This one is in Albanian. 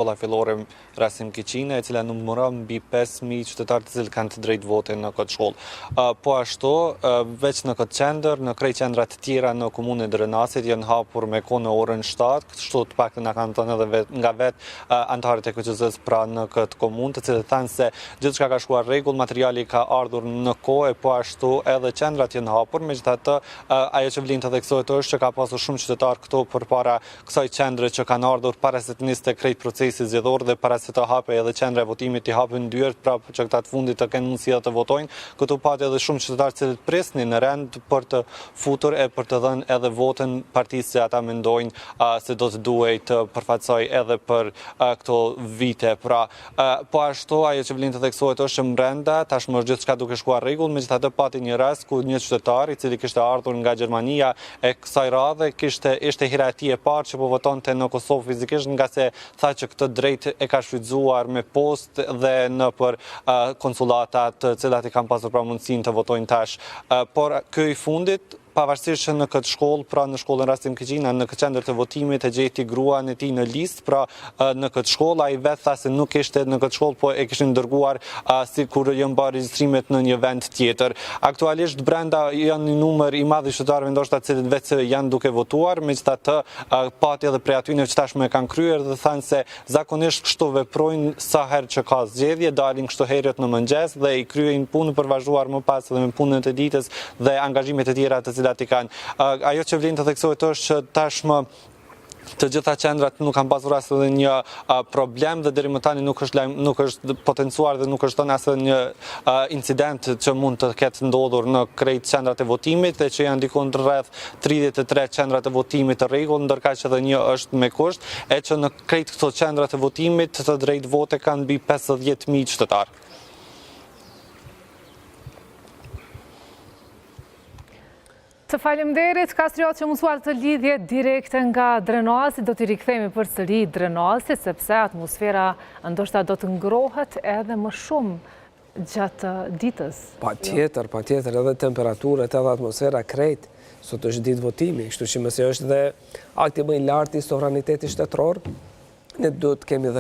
shkolla fillore Rasim Kiqine, e cila numëron mbi 5.000 qytetarë të cilët kanë të drejtë vote në këtë shkollë. Po ashtu, veç në këtë qendër, në krejt qendrat të tjera në komunën e Drenasit janë hapur me kohë në orën 7, kështu të paktën na kanë thënë edhe nga vetë anëtarët e KQZ-s pra në këtë komunë, të cilët thanë se gjithçka ka shkuar rregull, materiali ka ardhur në kohë, po ashtu edhe qendrat janë hapur, megjithatë ajo që vlen të theksohet është që ka pasur shumë qytetarë këtu përpara kësaj qendre që kanë ardhur para se të nisë krejt procesi zgjedhor dhe para se të hape edhe qendra e votimit i hapën dyert pra që këta të fundit të kenë mundësi të votojnë. Këtu pati edhe shumë qytetarë që presnin në rend për të futur e për të dhënë edhe votën partisë që ata mendojnë se do të duhej të përfaqësoj edhe për këto vite. Pra, po ashtu ajo që vlen të theksohet është që brenda tashmë është gjithçka duke shkuar rregull, megjithatë pati një rast ku një qytetar i cili kishte ardhur nga Gjermania e kësaj radhe ishte hera e tij e parë që po votonte në Kosovë fizikisht, nga se tha që këtë drejt e ka shfrytzuar me post dhe në për konsulatat të cilat i kanë pasur pra mundësinë të votojnë tash. Por ky i fundit, pavarësisht që në këtë shkollë, pra në shkollën Rasim Kiqina, në këtë qendër të votimit e gjeti gruan e tij në listë, pra në këtë shkollë ai vetë tha se nuk ishte në këtë shkollë, po e kishin dërguar sikur janë bërë regjistrimet në një vend tjetër. Aktualisht brenda janë një numër i madh i qytetarëve ndoshta të cilët vetë janë duke votuar, megjithatë pati edhe prej atyre që tashmë e kanë kryer dhe thanë se zakonisht kështu veprojnë sa herë që ka zgjedhje, dalin kështu herët në mëngjes dhe i kryejnë punën për vazhduar më pas edhe me punën e ditës dhe angazhimet e tjera të cilat i kanë. Ajo që vlen të theksohet është që tashmë të gjitha qendrat nuk kanë pasur as edhe një problem dhe deri më tani nuk është potencuar dhe nuk është thënë as një incident që mund të ketë ndodhur në krejt qendrat e votimit dhe që janë diku rreth 33 qendrat e votimit të rregull, ndërkaq që edhe një është me kusht, e që në krejt këto qendrat e votimit të drejtë vote kanë mbi 50.000 qytetarë. Të falemnderit, Kastriot që mësuar të lidhje direkte nga Drenasi, do t'i rikthemi për sëri Drenasi, sepse atmosfera ndoshta do të ngrohet edhe më shumë gjatë ditës. Pa tjetër, edhe temperaturët edhe atmosfera krejt, sot është ditë votimi, kështu që mëse është dhe akti më i lartë i sovranitetit shtetëror, ne do të kemi dhe